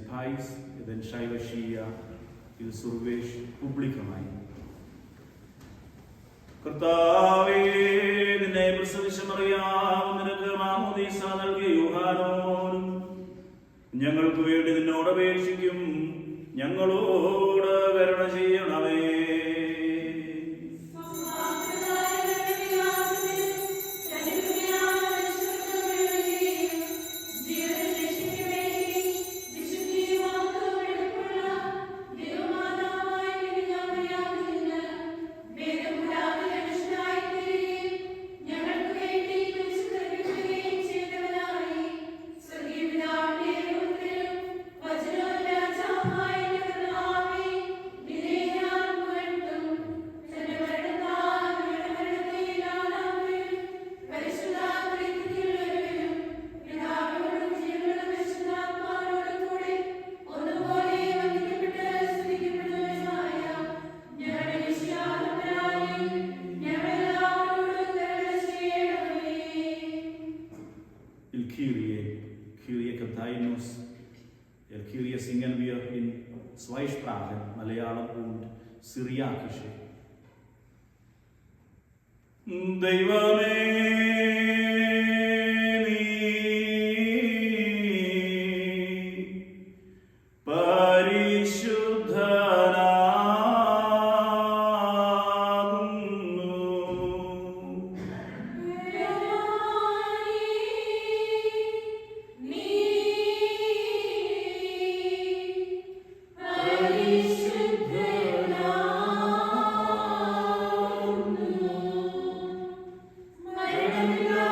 Pais, then Shaiva Shia, il Survesh, publicamai. Kartave, the neighbors of Shamaria, the Mahmoudi Sanal Yuhanon, Yangal Kuwait, the Noda Beshikim, Yangaloda, Veranashi, and Ave. Kyrie singen wir in zwei Sprachen, Malayalam und Syriakisch. Deivame Hallelujah.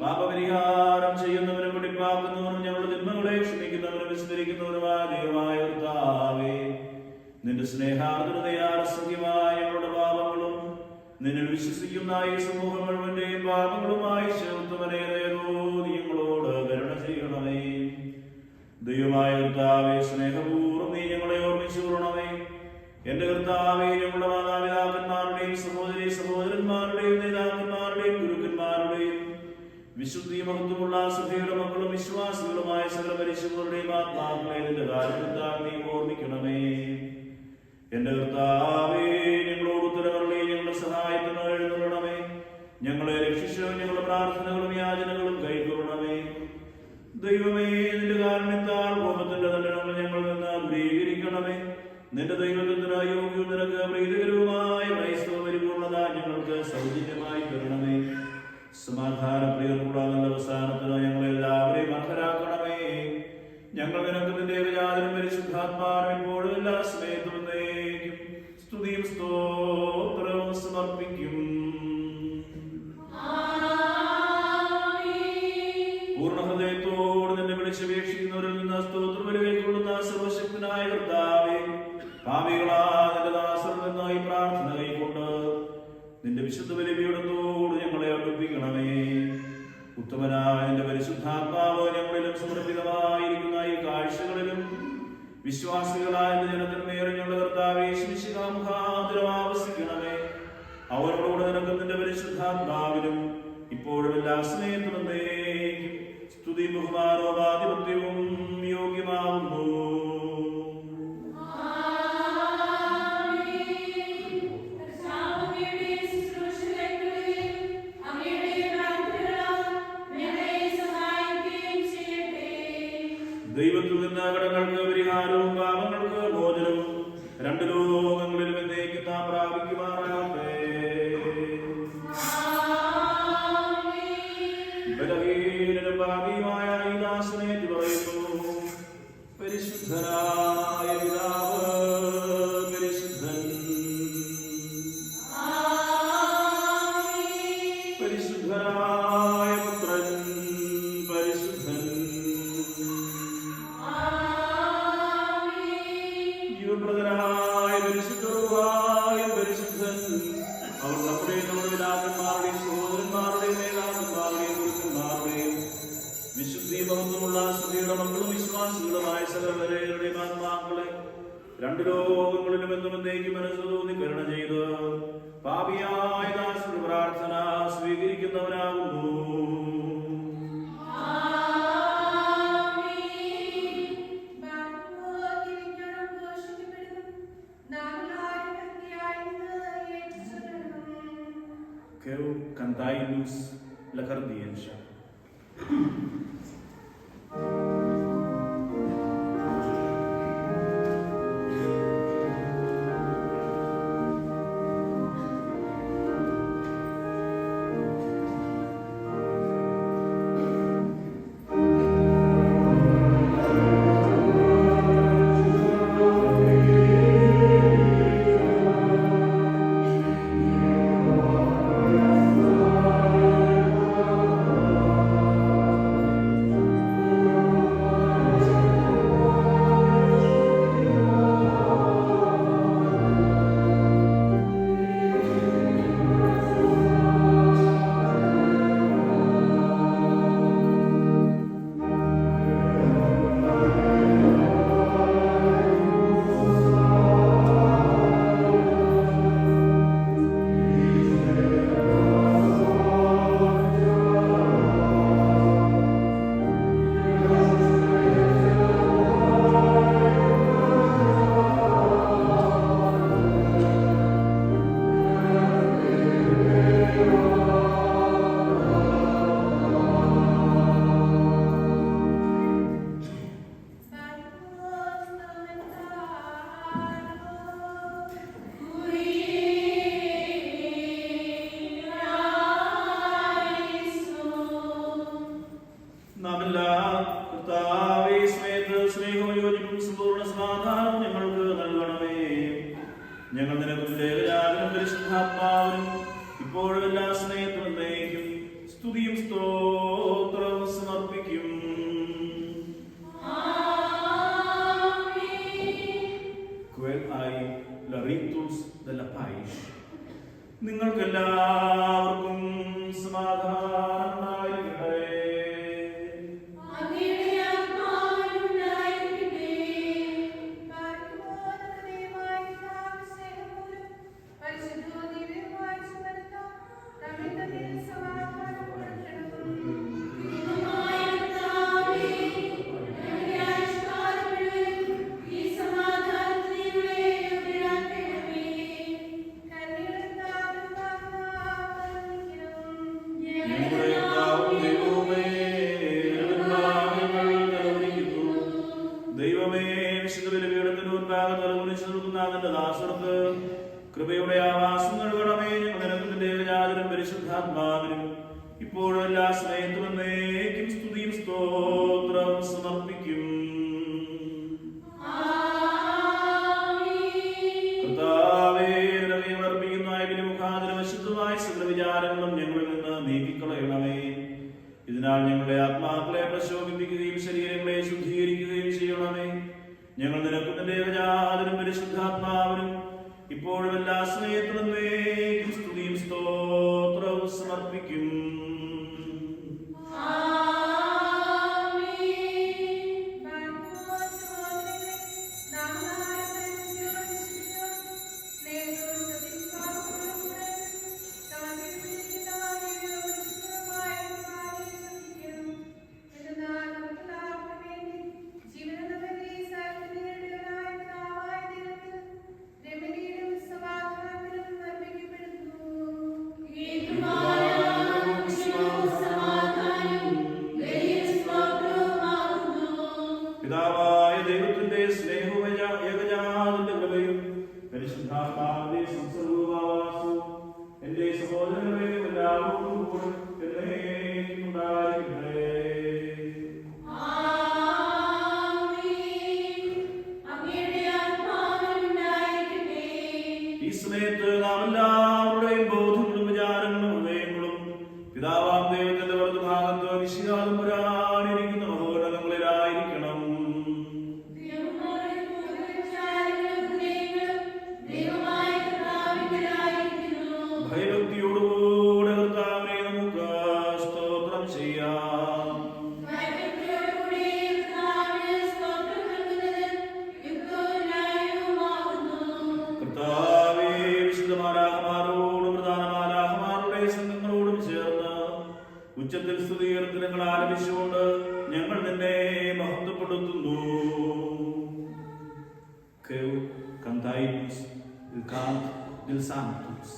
പാപപരിഹാരം നിന്നിൽ വിശ്വസിക്കുന്ന ഈ സമൂഹം മുഴുവന്റെയും പാപങ്ങളുമായി ചേർത്തുവനെ നീ ഞങ്ങളോട് കരുണ ചെയ്യണമേ. ദൈവമായ കർത്താവേ, സ്നേഹപൂർവ്വം നീ ഞങ്ങളെ ഓർമ്മിച്ചു കൊള്ളണമേ. എന്റെ കർത്താവേ, ഞങ്ങളുടെ മാതാപിതാക്കന്മാരുടെയും സഹോദരി സഹോദരന്മാരുടെയും നേതാക്കന്മാരുടെയും ഗുരുക്കന്മാരുടെയും വിശുദ്ധി മഹത്വമുള്ള സഭയുടെ മക്കളും വിശ്വാസികളുമായ സകല പരിശുദ്ധരുടെയും ആത്മാക്കളെ നിന്റെ കാരണത്താൽ നീ ഓർമ്മിക്കണമേ. എന്റെ കർത്താവേ, ഞങ്ങളോട് ഉത്തരവരുളി ഞങ്ങളുടെ സഹായത്തിന് എഴുന്നള്ളണമേ. ഞങ്ങളെ രക്ഷിച്ച് ഞങ്ങളുടെ പ്രാർത്ഥനകളും യാചനകളും കൈക്കൊള്ളണമേ. ദൈവമേ, നിന്റെ കാരണത്താൽ കോപത്തിന്റെ ദണ്ഡനങ്ങൾ ഞങ്ങൾ നിന്ന് ദൂരീകരിക്കണമേ. നിന്റെ ദൈവത്തിന് അയോഗ്യവും നിനക്ക് പ്രീതികരവുമായ ക്രൈസ്തവ പരിപൂർണത ഞങ്ങൾക്ക് സൗജന്യമായി തരണമേ. സമാധാനപ്രിയർക്കുള്ള നല്ല അവസാനത്തിന് ഞങ്ങളെല്ലാവരെയും അർഹരാക്കണമേ. ഞങ്ങൾ നിനക്ക് നിന്റെ ഏകജാതനും പരിശുദ്ധാത്മാവിനും എപ്പോഴും എല്ലാ സമയത്തും എന്നേക്കും സ്തുതിയും സ്തോത്രവും സമർപ്പിക്കും. പൂർണ്ണ ഹൃദയത്തോട് നിന്നെ വിളിച്ചപേക്ഷിക്കുന്നവരിൽ നിന്ന് സ്തോത്രം കൈക്കൊള്ളുന്ന സർവശക്തനായ കർത്താവേ, പാപികളായ നിന്റെ ദാസരിൽ നിന്നായി പ്രാർത്ഥന കൈക്കൊണ്ട് നിന്റെ വിശുദ്ധ ബലിപീഠത്തോട് ഞങ്ങളെ അടുപ്പിക്കണമേ. ഉത്തമനായ നിന്റെ പരിശുദ്ധാത്മാവ് ഞങ്ങളിലും സമർപ്പിതമായിരിക്കുന്ന ഈ കാഴ്ചകളിലും വിശ്വാസികളായ ജനത്തിന്മേറെ ഞങ്ങളുടെ കർത്താവേ മുഖാന്തരം ആവസിക്കണമേ. അവരോട് നിനക്ക് നിന്റെ പരിശുദ്ധാത്മാവിലും ഇപ്പോഴും എല്ലാ സ്നേഹത്തിലും എന്നേക്കും സ്തുതി ബഹുമാനവും ആധിപത്യവും യോഗ്യമാവുന്നു. ദൈവത്തിൽ നിന്ന് കടങ്ങൾക്ക് പരിഹാരവും പാപങ്ങൾക്ക് മോചനവും രണ്ട് ലോകങ്ങളിലും എന്നേക്കും നാം പ്രാപിക്കുമാറാകട്ടെ. ബലഹീനനും പാപിയുമായ ഈ ദാസനെ പറയുന്നു, പരിശുദ്ധനായ പിതാവ് പരിശുദ്ധൻ, പരിശുദ്ധനായ പുത്രൻ പരിശുദ്ധൻ, ജീവപ്രദനായ പരിശുദ്ധരുമായും പരിശുദ്ധൻ. അവർ നമ്മുടെയും നമ്മുടെ പിതാക്കന്മാരുടെയും സഹോദരന്മാരുടെയും നേതാക്കന്മാരുടെയും ഗുരുക്കന്മാരുടെയും വിശുദ്ധി മഹത്വമുള്ള സഭയുടെ മക്കളും വിശ്വാസികളുമായ സകലവരെയും ആത്മാക്കളെ രണ്ട് ലോകങ്ങളിലും എന്നും എന്നേക്കും മനസ്സ് തോന്നി കരുണ ചെയ്ത് പാപിയായ ദാസരുടെ പ്രാർത്ഥന സ്വീകരിക്കുന്നവനാകുന്നു. Cantai-nos la cardienza. ഞങ്ങൾ നിനക്കും ദേവരാജനും പരിശുദ്ധാത്മാവിനും ഇപ്പോഴും എല്ലാ സ്നേഹത്തിലും എന്നേക്കും സ്തുതിയും സ്തോത്രവും സമർപ്പിക്കും. Quel ai la ritus della pais നിങ്ങൾക്കെല്ലാവർക്കും സമാധാനമുണ്ടായിരിക്കട്ടെ. കൃപയുടെ ആവാസം നൽകണമേ. ഞങ്ങൾ നിന്റെ പരിശുദ്ധാത്മാവിനും ഇപ്പോഴും എല്ലാ സ്നേഹത്തിലും എന്നേക്കും സ്തുതിയും സ്തോത്രവും സമർപ്പിക്കും. കർത്താവേ, അർപ്പിക്കുന്ന മുഖാന്തരം അശുദ്ധമായ സകല വിചാരങ്ങളും ഞങ്ങളിൽ നിന്ന് നീക്കിക്കളയണമേ. ഇതിനാൽ ഞങ്ങളുടെ ആത്മാക്കളെ പ്രശോഭിപ്പിക്കുകയും ശരീരങ്ങളെ ശുദ്ധീകരിക്കുകയും ചെയ്യണമേ. ഞങ്ങൾ നിനക്കും നിന്റെ ഏകജാതനും പരിശുദ്ധാത്മാവിനും ഇപ്പോഴും എല്ലാ സ്നേഹത്തിലും സ്തുതിയും സ്തോത്രവും സമർപ്പിക്കും. പിതാവായ ദൈവത്തിന്റെ സ്നേഹവും ഏകജാതന്റെ കൃപയും പരിശുദ്ധാത്മാവിന്റെ സംസർഗവാസവും എന്റെ സഹോദരങ്ങളെ എല്ലാവരോടും കൂടെ എന്നേക്കും ഉണ്ടായിരിക്കട്ടെ. ഈ സമയത്ത് നാം എല്ലാവരുടെയും ബോധങ്ങളും വിചാരങ്ങളും ഹൃദയങ്ങളും പിതാവാം ദൈവത്തിന്റെ വലതുഭാഗത്ത് വിശികാലം വരാനിരിക്കുന്ന മഹോന്നതങ്ങളിലായിരിക്കണം. ഭയഭക്തിയോടുകൂടെ കർത്താവിനെ നമുക്ക് സ്തോത്രം ചെയ്യാം. കർത്താവേ, വിശുദ്ധ മാലാഖമാരോടും പ്രധാന മാലാഖമാരുടെ സംഘങ്ങളോടും ചേർന്ന് ഉച്ചത്തിൽ സ്തുതികീർത്തനങ്ങൾ ആലപിച്ചുകൊണ്ട് ഞങ്ങൾ നിന്നെ മഹത്വപ്പെടുത്തുന്നു. Cantai-nos il canto del Sanctus.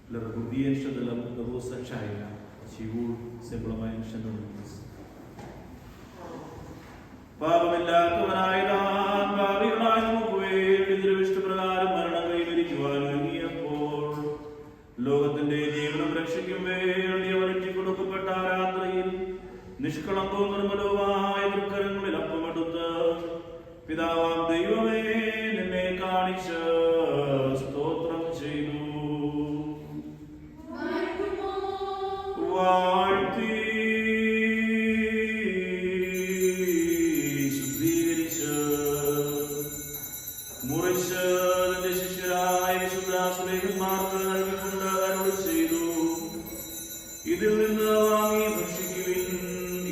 L'orgogliesce della vossa China ci vuole semplicemente non. പാപമില്ലാത്തവനായ താൻ പാപികളായ നമുക്ക് വേണ്ടി തിരുവിഷ്ടപ്രകാരം മരണം കൈവരിക്കുവാൻ ഒരുങ്ങിയപ്പോൾ ലോകത്തിന്റെ ജീവനം രക്ഷിക്കും വേണ്ടി അവനറ്റി കൊടുക്കപ്പെട്ട രാത്രി നിഷ്കളങ്കവും നിർമ്മലവുമായ ദുർക്കരങ്ങളിൽ അപ്പമെടുത്ത് പിതാവാം ദൈവമേ നിന്നെ കാണിച്ച് സ്തോത്രം ചെയ്തു. വാഴ്ത്തി ശുദ്ധീകരിച്ച് മുറിച്ച് തന്റെ ശിഷ്യരായ വിശുദ്ധാസ്ലേഹന്മാർക്ക് നൽകിക്കൊണ്ട് അരുളി ചെയ്തു, ഇതിൽ നിന്ന് വാങ്ങി ഭക്ഷിക്കുവിൻ,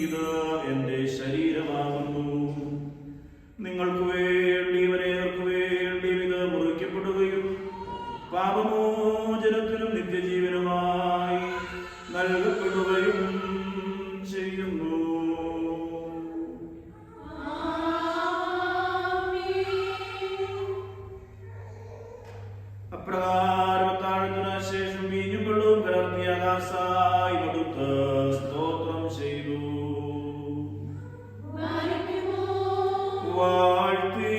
ഇത് എന്റെ ശരീരമാകുന്നു. നിങ്ങൾക്ക് വേണ്ടി ഇവരേർക്ക് വേണ്ടി ഇത് മുറിക്കപ്പെടുകയും പാപമോചനത്തിനും നിത്യജീവനുമായി നൽകപ്പെടുകയും ചെയ്യുന്നു. അപ്രകാരം താഴ്ന്നതിനു ശേഷം വീഞ്ഞും വെള്ളവും കലർത്തി ആകാശായി കൊടുത്ത് സ്തോത്രം ചെയ്തു. വാഴ്ത്തി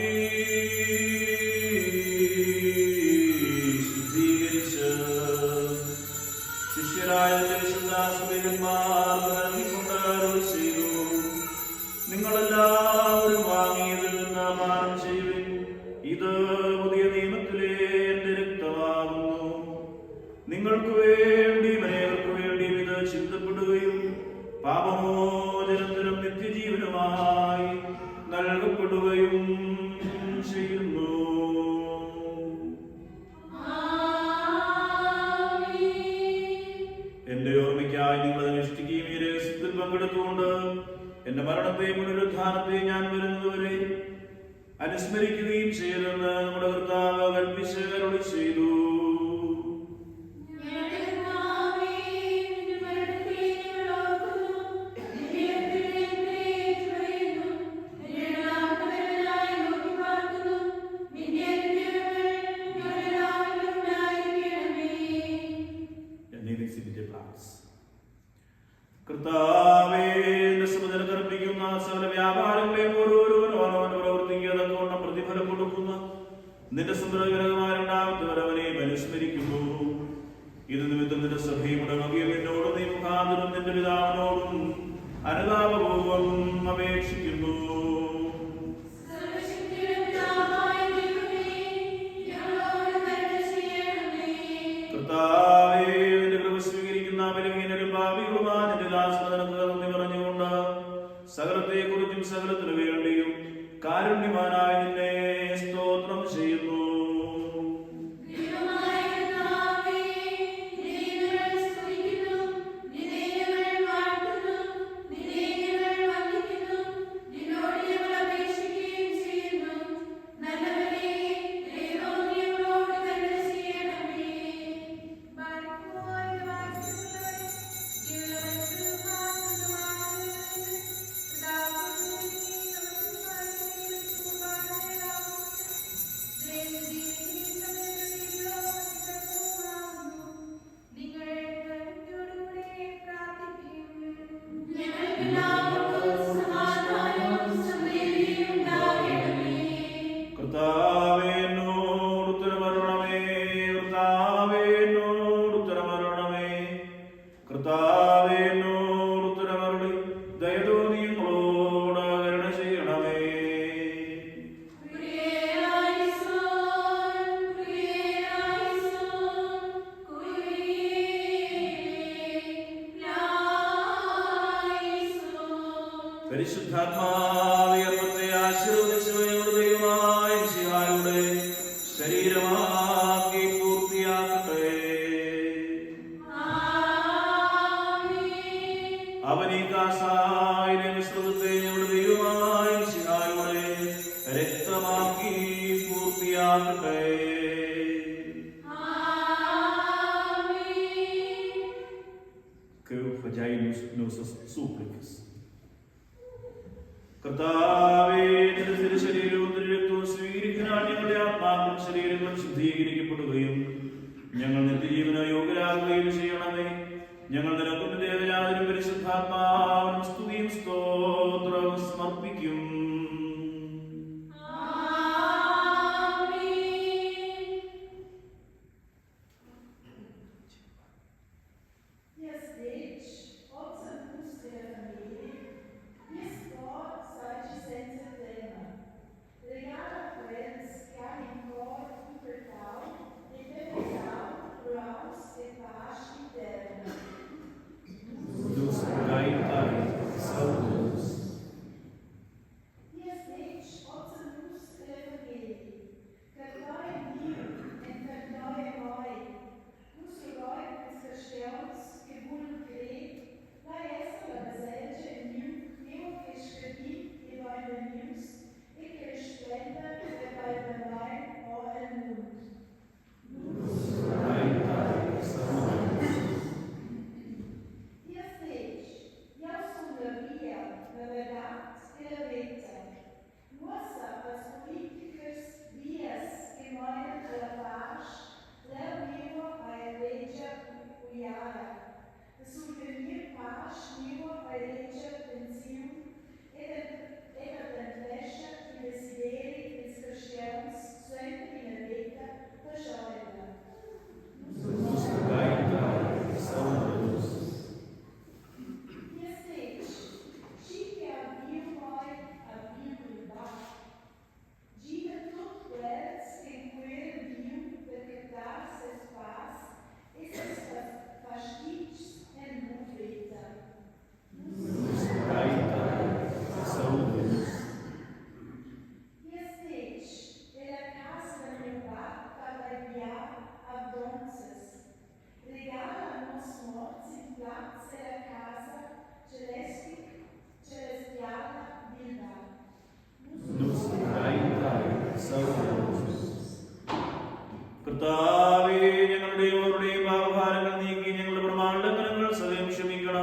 ശുദ്ധീകരിച്ച് ശിഷ്യരായ വിശുദ്ധാസ്ലേഹന്മാർക്ക് നൽകിക്കൊണ്ട് അരുളി ചെയ്തു, നിങ്ങളെല്ലാവരും വാങ്ങിയതിൽ നിന്ന് പാനം ചെയ്യുവിൻ, ഇത് പുതിയ നിയമത്തിലെ എന്റെ രക്തമാകുന്നു. നിങ്ങൾക്ക് വേണ്ടി അനേകർക്ക് വേണ്ടി ഇത് ചിന്തപ്പെടുകയും പാപമോചനത്തിനും നിത്യജീവനുമായി നൽകപ്പെടുകയും ചെയ്യുന്നു. എന്റെ ഓർമ്മയ്ക്കായി നിങ്ങൾ അനുഷ്ഠിക്കുകയും ഈ രഹസ്യത്തിൽ പങ്കെടുത്തുകൊണ്ട് എന്റെ മരണത്തെ പുനരുദ്ധാനത്തെ ഞാൻ വരുന്നതുവരെ അനുസ്മരിക്കുകയും ചെയ്തെന്ന് നമ്മുടെ കർത്താവ് കൽപ്പിച്ച് അരുളി ചെയ്തു. കർത്താവേ, സമനിലക്കർപ്പിക്കുന്ന സകല വ്യാപാരങ്ങളെയും ഓരോരുവനും പ്രവർത്തിക്കുന്നതുകൊണ്ട് പ്രതിഫലം കൊടുക്കുന്ന നിന്റെ സംഗ്രഹകരമായ രണ്ടാമത്തെ വരവനെ അനുസ്മരിക്കുന്നു. ഇത് നിമിത്തം നിന്റെ സഭയുടെ വകയിൽ നിന്നോടും നീ മുഖാന്തരം നിന്റെ പിതാവിനോടും അനുതാപപൂർവം അപേക്ഷിക്കുന്നു. കർത്താവേ, നിന്റെ കൃപ സ്വീകരിക്കുന്ന ബലഹീനരും പാപികളുമായ നിന്റെ ദാസനക്ക് നന്ദി പറഞ്ഞുകൊണ്ട് സകലത്തെ കുറിച്ചും സകലത്തിനു വേണ്ടിയും കാരുണ്യവാനായ നിന്നെ സ്തോത്രം ചെയ്യുന്നു. പരിശുദ്ധാത്മാവേ, അപ്പത്തെ ആശീർവദിച്ചവയോട് ദൈവമായ മിശിഹായുടെ ശരീരമാക്കി പൂർത്തിയാക്കട്ടെ. അവൻ ഈ കാസായിലെ മിശ്രിതത്തെ ഞങ്ങളുടെ ദൈവമായ മിശിഹായുടെ രക്തമാക്കി പൂർത്തിയാക്കട്ടെ. കർത്താവേ, നിന്റെ തിരുശരീരവും തിരുരക്തവും സ്വീകരിക്കുന്ന ഞങ്ങളുടെ ആത്മാക്കളും ശരീരങ്ങളും ശുദ്ധീകരിക്കപ്പെടുകയും ഞങ്ങൾ നിത്യജീവന യോഗ്യരാകുകയും ചെയ്യണമേ. ഞങ്ങൾ നിനക്കും നിന്റെ ഏകജാതനും പരിശുദ്ധാത്മാവിനും സ്തുതിയും സ്തോത്രവും സമർപ്പിക്കും. Yes, Deus, ouça a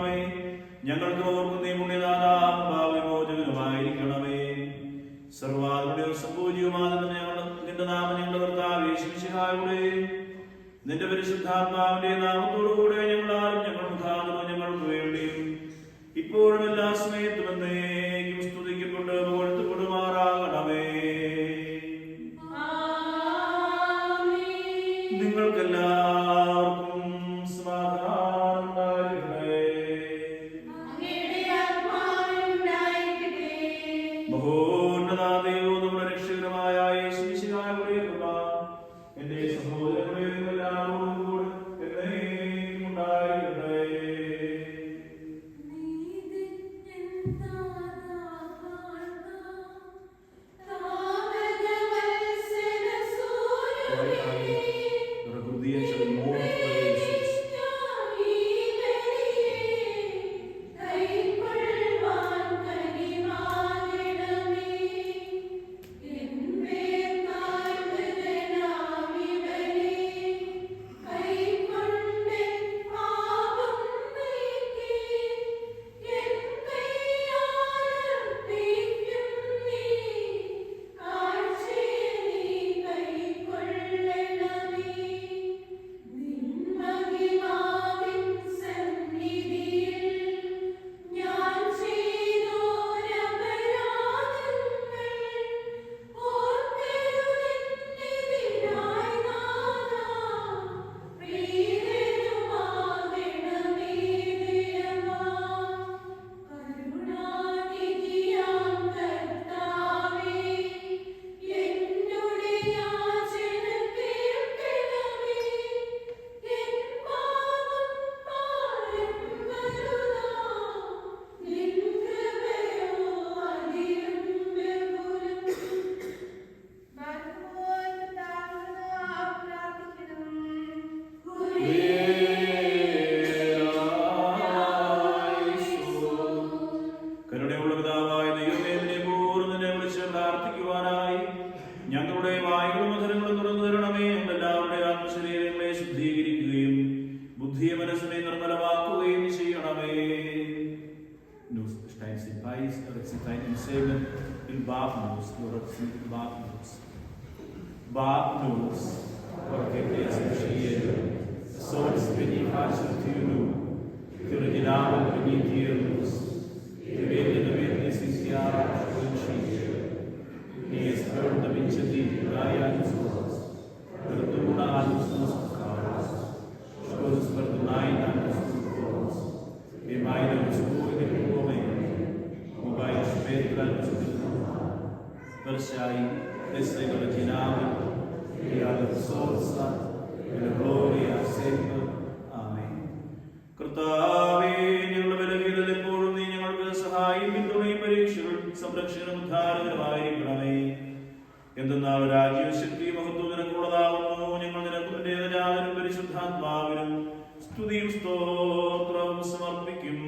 അനുഗ്രഹിക്കണമേ. ഞങ്ങൾക്ക് ഓർക്കും നീ പുണ്യദാതാവും പാപവിമോചകനുമായിരിക്കണമേ. സർവ്വാധിപതിയും പൂജ്യവുമാകുന്ന ഞങ്ങൾ നിന്റെ നാമം ഞങ്ങളുടെ കർത്താവേ യേശുമിശിഹായുടെ നിന്റെ പരിശുദ്ധാത്മാവിന്റെ നാമത്തോടുകൂടെ ഞങ്ങളാലും ഞങ്ങൾ മുഖാന്തരം ഞങ്ങൾക്ക് വേണ്ടിയും ഇപ്പോഴും എല്ലാ സമയത്തും എന്നേക്കും സ്തുതിക്കപ്പെട്ട് പുകഴ്ത്തപ്പെടുമാറാകണമേ. നിങ്ങൾക്കെല്ലാവർക്കും സമാധാനം ഉണ്ടായിരിക്കട്ടെ. മഹോന്നതാദേവോ നമ്മുടെ രക്ഷകരമായ യേശുമിശിഹായുടെ കൃപ എന്റെ സഹോദരങ്ങളെ എല്ലാവരോടും കൂടെ എന്നേക്കും ഉണ്ടായിരിക്കട്ടെ. ഞങ്ങളുടെ വായുകളും മധുരങ്ങളും തുറന്നു തരണമേ. എല്ലാവരുടെ ആത്മശരീരങ്ങളെ ശുദ്ധീകരിക്കുകയും ബുദ്ധിയെ മനസ്സിനെ നിർമ്മലമാക്കുകയും ചെയ്യണമേ. കർത്താവേ, ഞങ്ങളുടെ ബലഹീനതയിൽ എപ്പോഴും നീ ഞങ്ങൾക്ക് സഹായം പിന്തുണയും പരീക്ഷകളും സംരക്ഷണം ഉദ്ധാരകരമായിരിക്കണമേ. എന്തെന്നാൽ രാജ്യവും ശക്തിയും മഹത്വവും നിനക്കുള്ളതാകുന്നു. ഞങ്ങൾ നിനക്ക് നിന്റെ ഏകജാതനും പരിശുദ്ധാത്മാവിനും സ്തുതിയും സ്തോത്രവും സമർപ്പിക്കും.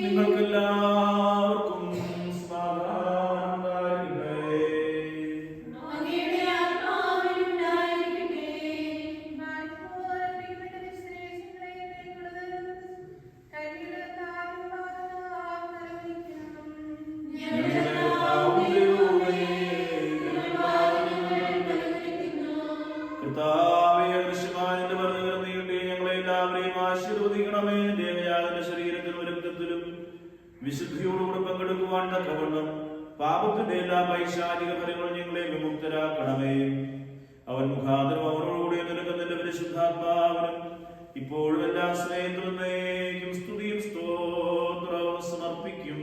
നിങ്ങൾക്കെല്ലാവർക്കും വിശുദ്ധിയോടുകൂടെ പങ്കെടുക്കുവാൻ തക്കവണ്ണം പാപത്തിന്റെ എല്ലാ പൈശാചിക ഫലങ്ങളും ഞങ്ങളെ വിമുക്തരാക്കണമേ. അവൻ മുഖാന്തരം അവരോടുകൂടി നിലനിൽക്കുന്നതിന്റെ പരിശുദ്ധാത്മാവിനും ഇപ്പോഴും എല്ലാ സ്നേഹത്തിനും സ്തുതിയും സ്തോത്രവും സമർപ്പിക്കും.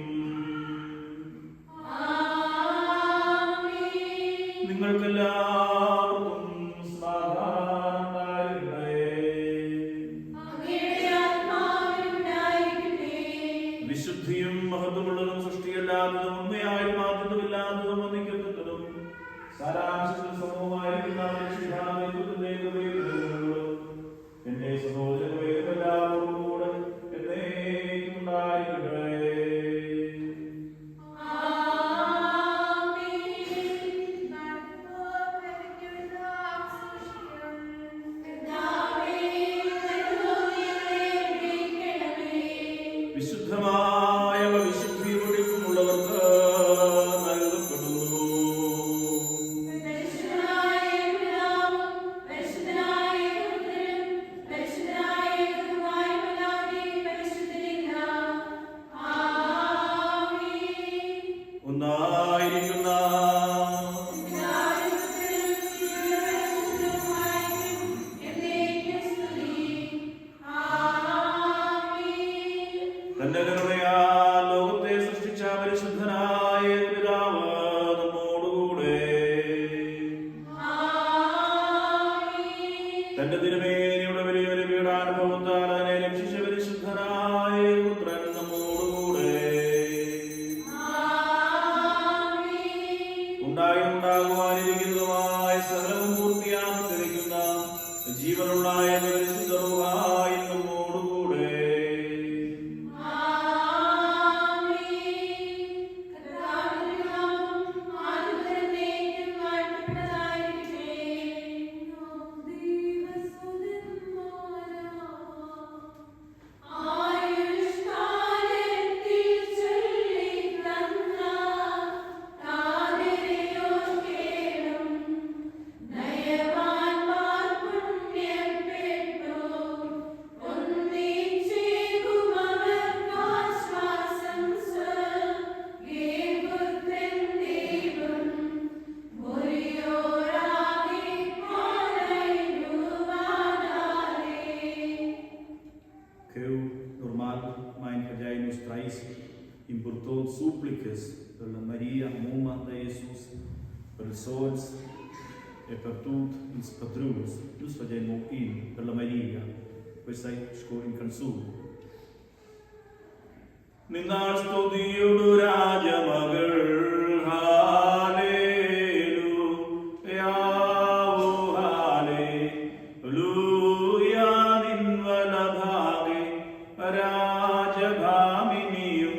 നിങ്ങൾക്കെല്ലാവർക്കും വിശുദ്ധിയും മഹത്വമുള്ളതും സൃഷ്ടിയല്ലാത്തതും ഉണ്മയായും മാറ്റമില്ലാത്തതും വന്നിക്കത്തതും സാരാംശത്തിൽ സമൂഹമായിരിക്കുന്ന എന്റെ സഹോദരങ്ങളെ എല്ലാവരും കൂടെ എന്നേക്കും importou súplicas pela Maria, mãe de Jesus, pelos sons e per tutti i patrus. Nos facciamo pela Maria, questa è in canzone. നിന്നാൾ സ്തുതിയൊടു രാജമകൾ ഹാലേലൂയ ഹാലേലൂയ നിൻ വലഭാഗേ രാജഭാമിനിയും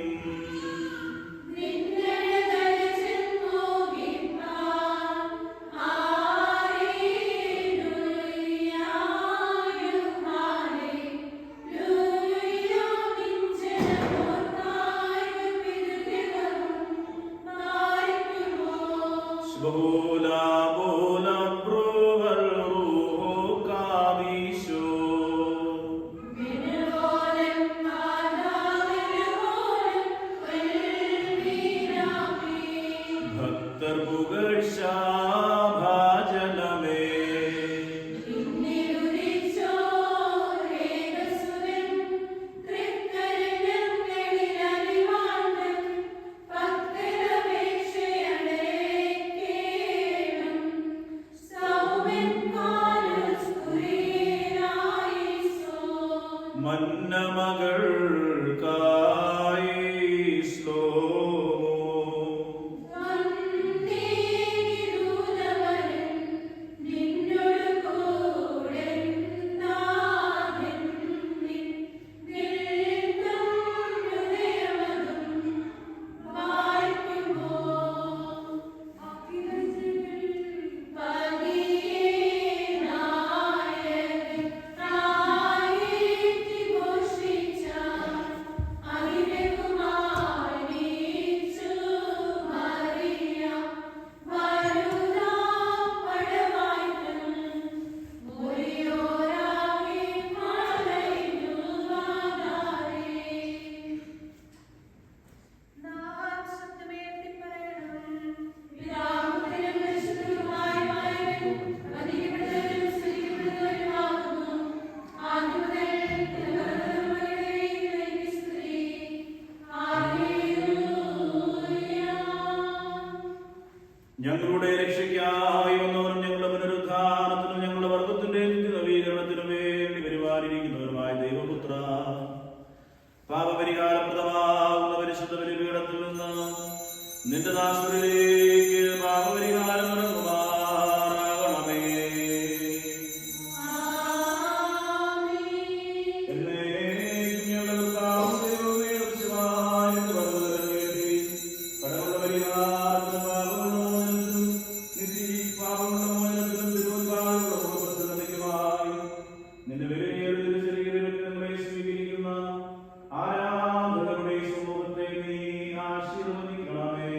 Bola bola proval ruho kadisho Vinvolem velvinami Bhaktar bugarsha bhajaname Inniruricho regasuvem Trikkarinam nedilalivandam Bhaktaravekshayane മന്നമകൾക്കായി ശ്ലോമോ ഞങ്ങളുടെ രക്ഷയ്ക്കായി വന്നവരും ഞങ്ങളുടെ പുനരുദ്ധാനത്തിനും ഞങ്ങളുടെ വർഗത്തിന്റെ നവീകരണത്തിനും വേണ്ടി പരിപാലിക്കുന്നവരുമായ ദൈവപുത്ര പാപപരിഹാരപ്രദമാകുന്ന പരിശുദ്ധ ബലിപീഠത്തിൽ നിന്ന് നിന്റെ ദാസരിലേക്ക് പാപപരിഹാരം ഇറങ്ങുമാറാകണമേ. നിന്റെ വിലയേറിയ ശരീരത്തിൽ നമ്മളെ സ്വീകരിക്കുന്ന ആരാധകരുടെ സമൂഹത്തെ നീ ആശീർവദിക്കണമേ.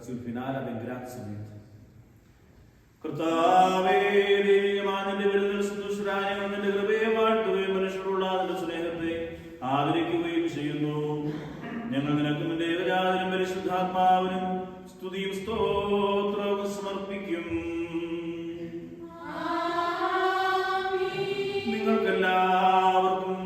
sul finale ben grazie കർത്താവേ ദൈവമാനിന്റെ വിരുദ്ധ സന്തുഷ്ടരായ നിന്റെ കൃപയെ വാഴ്ത്തുകയും മനുഷ്യരുള്ള അതിന്റെ സ്നേഹത്തെ ആദരിക്കുകയും ചെയ്യുന്നു. ഞങ്ങൾ നിനക്ക് നിന്റെ ഏകജാതനും പരിശുദ്ധാത്മാവിനും സ്തുതിയും സ്തോത്രവും സമർപ്പിക്കും. നിങ്ങൾക്കെല്ലാവർക്കും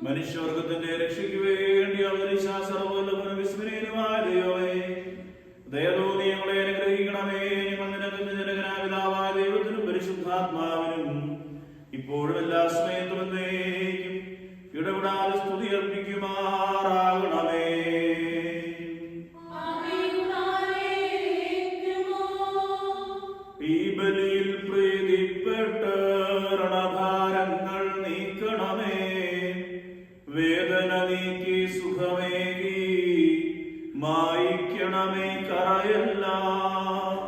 മനുഷ്യവർഗത്തിന്റെ രക്ഷയ്ക്ക് വേണ്ടി അവതരിച്ച സർവ്വലോകനും വിസ്മരണീയനുമായ ദൈവമേ, ദയതോന്നി ഞങ്ങളെ അനുഗ്രഹിക്കണമേ. ഞങ്ങൾ നിനക്ക് ജനകനായ പിതാവായ ദൈവത്തിനും പരിശുദ്ധാത്മാവിനും ഇപ്പോഴും എല്ലാ സമയത്തും എന്നേക്കും ഇടപെടാതെ സ്തുതി അർപ്പിക്കുമാറാകണമേ. ഈ ബലിയിൽ പ്രീതിപ്പെട്ട് രണഭാരങ്ങൾ നീക്കണമേ. വേദന നീക്കി സുഖമേകി മായിക്കണമേ കറയെല്ലാം.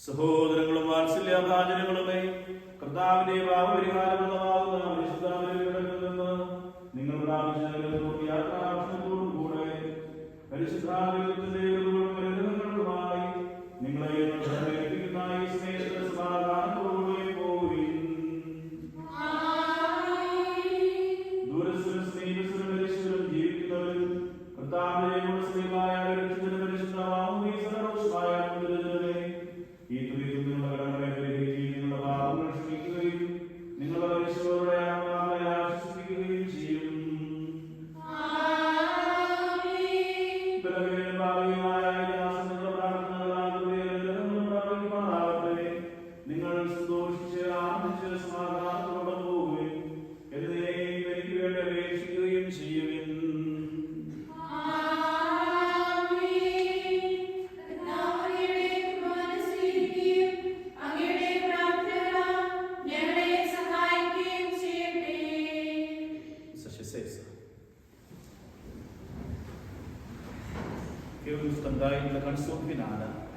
സഹോദരങ്ങളും വാത്സല്യഭാചനങ്ങളുമേ, കർത്താവിന്റെ പാപപരിഹാരപ്രദമാകുന്ന പരിശുദ്ധാത്മാവിൽ നിന്ന് നിങ്ങൾ യാത്രാക്ഷണത്തോടുകൂടെ പരിശുദ്ധാത്മാവിന്റെ അനുഗ്രഹങ്ങളുമായി നിങ്ങളെ ഏൽപ്പിക്കുന്ന ഈ സ്നേഹത്തെ സമാധാനത്തോടുകൂടി പോകുകയും ദൂരസ്ഥരും സ്നേഹിതരും പരിശുദ്ധരും ജീവിക്കുന്നവരും കർത്താവിന്റെ സ്നേഹമായ പരിശുദ്ധമായ ഈ തുരിയിൽ നിന്നുള്ള കടങ്ങളെ പരിഹരിക്കുകയും നിങ്ങളുടെ പാപങ്ങൾ ക്ഷമിക്കുകയും നിങ്ങളുടെ ഈശോയുടെ ആത്മാവിനെ ആശ്വസിപ്പിക്കുകയും ചെയ്യും. നിങ്ങൾ സന്തോഷിച്ച് ആനന്ദിച്ച് സമാധാനത്തോടെ പോവുകയും എന്നതിനെയും എനിക്ക് വേണ്ടി അപേക്ഷിക്കുകയും ചെയ്യുവിൻ. Che io sto andando in la canzone finale.